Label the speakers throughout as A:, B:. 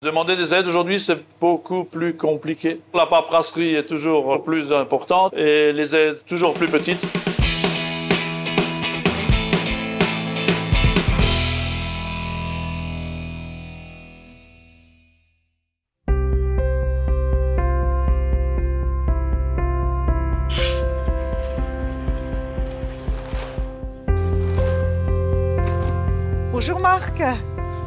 A: Demander des aides aujourd'hui, c'est beaucoup plus compliqué. La paperasserie est toujours plus importante et les aides toujours plus petites.
B: Bonjour Marc.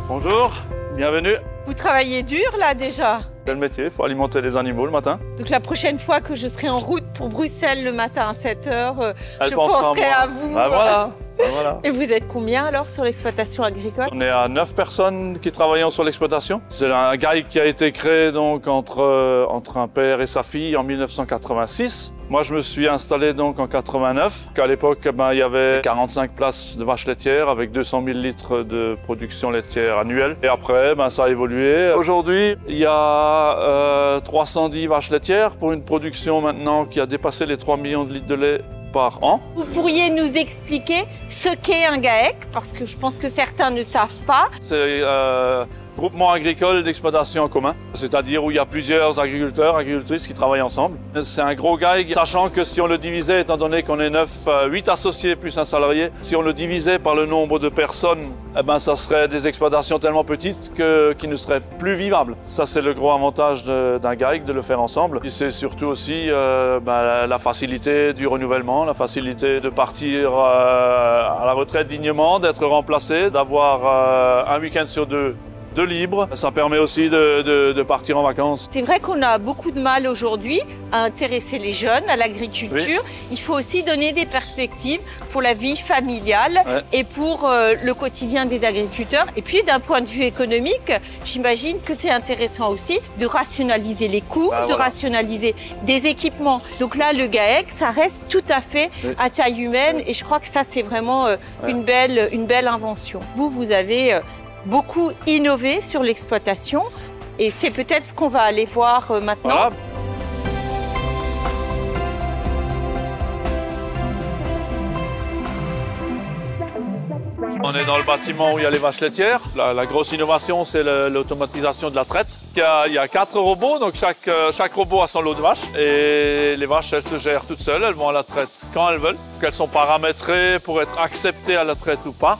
A: Bonjour, bienvenue.
B: Vous travaillez dur là déjà?
A: Quel métier? Il faut alimenter les animaux le matin.
B: Donc la prochaine fois que je serai en route pour Bruxelles le matin à 7 h, je
A: pensera
B: penserai à vous.
A: Ah, voilà. Ah, voilà.
B: Et vous êtes combien alors sur l'exploitation agricole?
A: On est à 9 personnes qui travaillent sur l'exploitation. C'est un GAEC qui a été créé donc entre un père et sa fille en 1986. Moi, je me suis installé donc en 89. À l'époque, il y avait 45 places de vaches laitières avec 200 000 litres de production laitière annuelle. Et après, ça a évolué. Aujourd'hui, il y a 310 vaches laitières pour une production maintenant qui a dépassé les 3 millions de litres de lait par an.
B: Vous pourriez nous expliquer ce qu'est un GAEC, parce que je pense que certains ne savent pas.
A: C'est groupement agricole d'exploitation en commun, c'est-à-dire où il y a plusieurs agriculteurs, agricultrices qui travaillent ensemble. C'est un gros GAEC, sachant que si on le divisait, étant donné qu'on est 8 associés plus un salarié, si on le divisait par le nombre de personnes, ça serait des exploitations tellement petites qui ne seraient plus vivables. Ça, c'est le gros avantage d'un GAEC, de le faire ensemble. Et c'est surtout aussi la facilité du renouvellement, la facilité de partir à la retraite dignement, d'être remplacé, d'avoir un week-end sur deux de libre. Ça permet aussi de partir en vacances.
B: C'est vrai qu'on a beaucoup de mal aujourd'hui à intéresser les jeunes à l'agriculture. Oui. Il faut aussi donner des perspectives pour la vie familiale et pour le quotidien des agriculteurs. Et puis d'un point de vue économique, j'imagine que c'est intéressant aussi de rationaliser les coûts, de rationaliser des équipements. Donc là, le GAEC, ça reste tout à fait à taille humaine et je crois que ça, c'est vraiment une belle invention. Vous avez beaucoup innové sur l'exploitation et c'est peut-être ce qu'on va aller voir maintenant. Voilà.
A: On est dans le bâtiment où il y a les vaches laitières. La grosse innovation, c'est l'automatisation de la traite. Il y a 4 robots, donc chaque robot a son lot de vaches. Et les vaches, elles se gèrent toutes seules, elles vont à la traite quand elles veulent. Elles sont paramétrées pour être acceptées à la traite ou pas,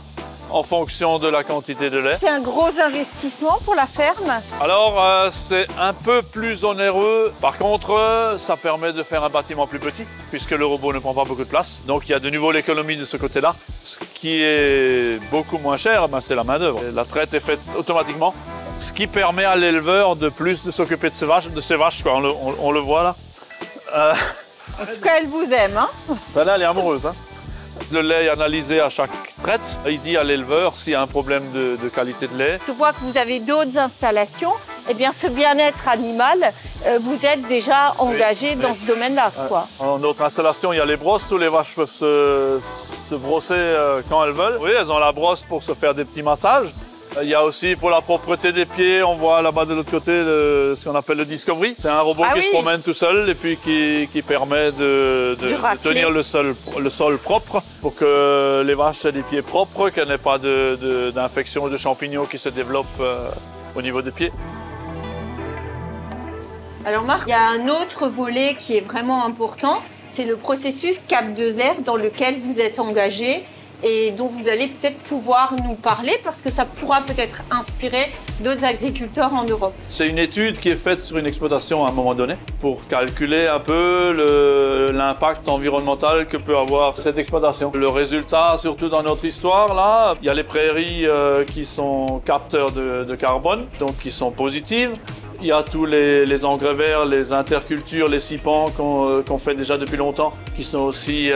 A: en fonction de la quantité de lait.
B: C'est un gros investissement pour la ferme?
A: Alors, c'est un peu plus onéreux. Par contre, ça permet de faire un bâtiment plus petit, puisque le robot ne prend pas beaucoup de place. Donc, il y a de nouveau l'économie de ce côté-là. Ce qui est beaucoup moins cher, c'est la main-d'œuvre. La traite est faite automatiquement, ce qui permet à l'éleveur de plus de s'occuper de ses vaches. Quoi. On le voit là.
B: En tout cas, elle vous aime, hein?
A: Celle-là, elle est amoureuse, hein? Le lait est analysé à chaque traite. Il dit à l'éleveur s'il y a un problème de qualité de lait.
B: Je vois que vous avez d'autres installations. Eh bien, ce bien-être animal, vous êtes déjà engagé dans ce domaine-là, quoi.
A: En notre installation, il y a les brosses où les vaches peuvent se brosser quand elles veulent. Oui, elles ont la brosse pour se faire des petits massages. Il y a aussi pour la propreté des pieds, on voit là-bas de l'autre côté ce qu'on appelle le Discovery. C'est un robot qui se promène tout seul et puis qui permet de tenir le sol propre pour que les vaches aient des pieds propres, qu'elles n'aient pas d'infections ou de champignons qui se développent au niveau des pieds.
B: Alors Marc, il y a un autre volet qui est vraiment important, c'est le processus CAP2R dans lequel vous êtes engagé et dont vous allez peut-être pouvoir nous parler parce que ça pourra peut-être inspirer d'autres agriculteurs en Europe.
A: C'est une étude qui est faite sur une exploitation à un moment donné pour calculer un peu l'impact environnemental que peut avoir cette exploitation. Le résultat, surtout dans notre histoire, là, il y a les prairies qui sont capteurs de carbone, donc qui sont positives. Il y a tous les engrais verts, les intercultures, les sipans qu'on fait déjà depuis longtemps, qui sont aussi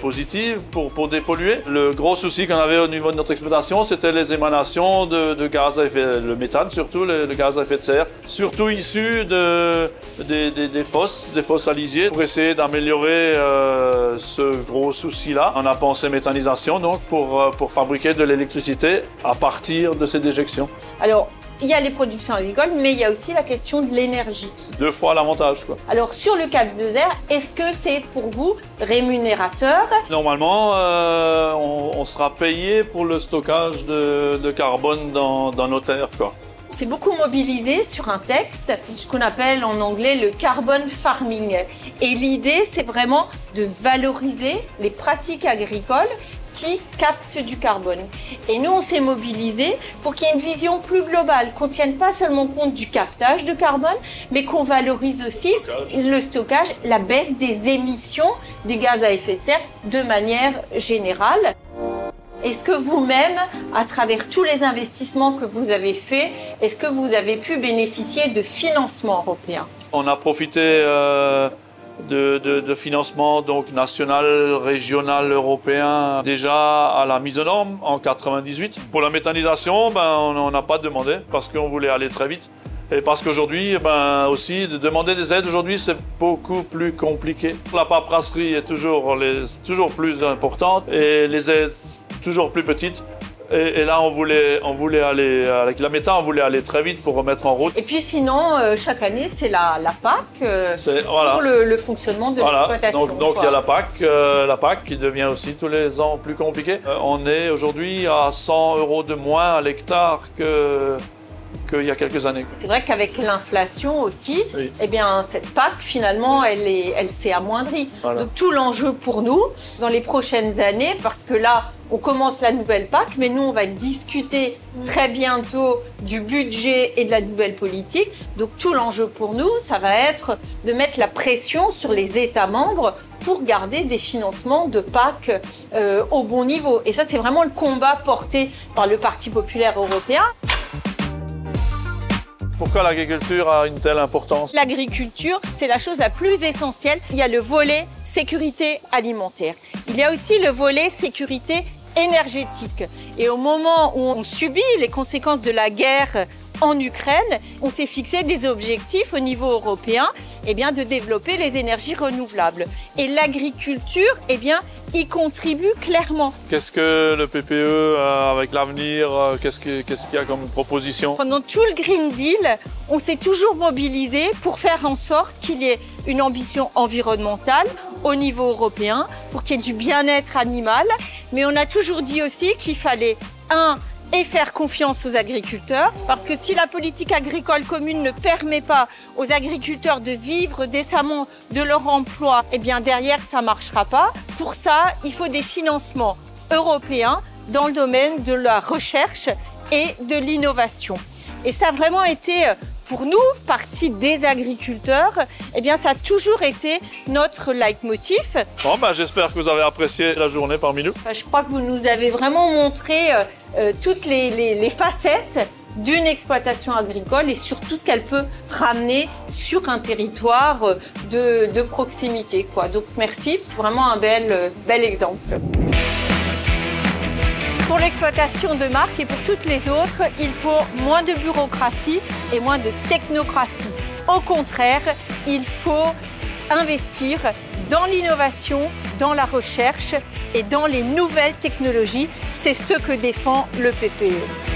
A: positives pour dépolluer. Le gros souci qu'on avait au niveau de notre exploitation, c'était les émanations de gaz à effet, le méthane surtout, le gaz à effet de serre, surtout issus des fosses à lisier. Pour essayer d'améliorer ce gros souci-là, on a pensé méthanisation donc pour fabriquer de l'électricité à partir de ces déjections.
B: Alors, il y a les productions agricoles, mais il y a aussi la question de l'énergie.
A: C'est 2 fois l'avantage, quoi.
B: Alors, sur le CAP2R, est-ce que c'est pour vous rémunérateur?
A: Normalement, on sera payé pour le stockage de carbone dans nos terres, quoi.
B: s'est beaucoup mobilisé sur un texte, ce qu'on appelle en anglais le carbon farming. Et l'idée, c'est vraiment de valoriser les pratiques agricoles qui captent du carbone. Et nous, on s'est mobilisé pour qu'il y ait une vision plus globale, qu'on ne tienne pas seulement compte du captage de carbone, mais qu'on valorise aussi le stockage, la baisse des émissions des gaz à effet de serre de manière générale. Est-ce que vous-même, à travers tous les investissements que vous avez faits, est-ce que vous avez pu bénéficier de financements européens?
A: On a profité de financement donc national, régional, européen, déjà à la mise aux normes en 98. Pour la méthanisation, on n'a pas demandé parce qu'on voulait aller très vite. Et parce qu'aujourd'hui, aussi, de demander des aides, aujourd'hui, c'est beaucoup plus compliqué. La paperasserie est toujours plus importante et les aides toujours plus petites. Et là, on voulait aller, avec la méta, on voulait aller très vite pour remettre en route.
B: Et puis sinon, chaque année, c'est la PAC pour le fonctionnement de l'exploitation.
A: Donc il y a la PAC qui devient aussi tous les ans plus compliquée. On est aujourd'hui à 100 € de moins à l'hectare qu'il y a quelques années.
B: C'est vrai qu'avec l'inflation aussi, oui. Eh bien, cette PAC, finalement, elle s'est amoindrie. Voilà. Donc tout l'enjeu pour nous, dans les prochaines années, parce que là, on commence la nouvelle PAC, mais nous, on va discuter très bientôt du budget et de la nouvelle politique. Donc tout l'enjeu pour nous, ça va être de mettre la pression sur les États membres pour garder des financements de PAC au bon niveau. Et ça, c'est vraiment le combat porté par le Parti populaire européen.
A: Pourquoi l'agriculture a une telle importance?
B: L'agriculture, c'est la chose la plus essentielle. Il y a le volet sécurité alimentaire. Il y a aussi le volet sécurité énergétique. Et au moment où on subit les conséquences de la guerre en Ukraine, on s'est fixé des objectifs au niveau européen de développer les énergies renouvelables. Et l'agriculture y contribue clairement.
A: Qu'est-ce que le PPE, avec l'avenir, qu'est-ce qu'il y a comme proposition?
B: Pendant tout le Green Deal, on s'est toujours mobilisé pour faire en sorte qu'il y ait une ambition environnementale au niveau européen, pour qu'il y ait du bien-être animal. Mais on a toujours dit aussi qu'il fallait, et faire confiance aux agriculteurs, parce que si la politique agricole commune ne permet pas aux agriculteurs de vivre décemment de leur emploi, derrière ça ne marchera pas. Pour ça, il faut des financements européens dans le domaine de la recherche et de l'innovation. Et ça a vraiment été, pour nous, partie des agriculteurs, ça a toujours été notre leitmotiv.
A: Bon, j'espère que vous avez apprécié la journée parmi nous.
B: Je crois que vous nous avez vraiment montré toutes les facettes d'une exploitation agricole et surtout ce qu'elle peut ramener sur un territoire de proximité, Donc merci, c'est vraiment un bel exemple. Pour l'exploitation de marque et pour toutes les autres, il faut moins de bureaucratie et moins de technocratie. Au contraire, il faut investir dans l'innovation, dans la recherche et dans les nouvelles technologies. C'est ce que défend le PPE.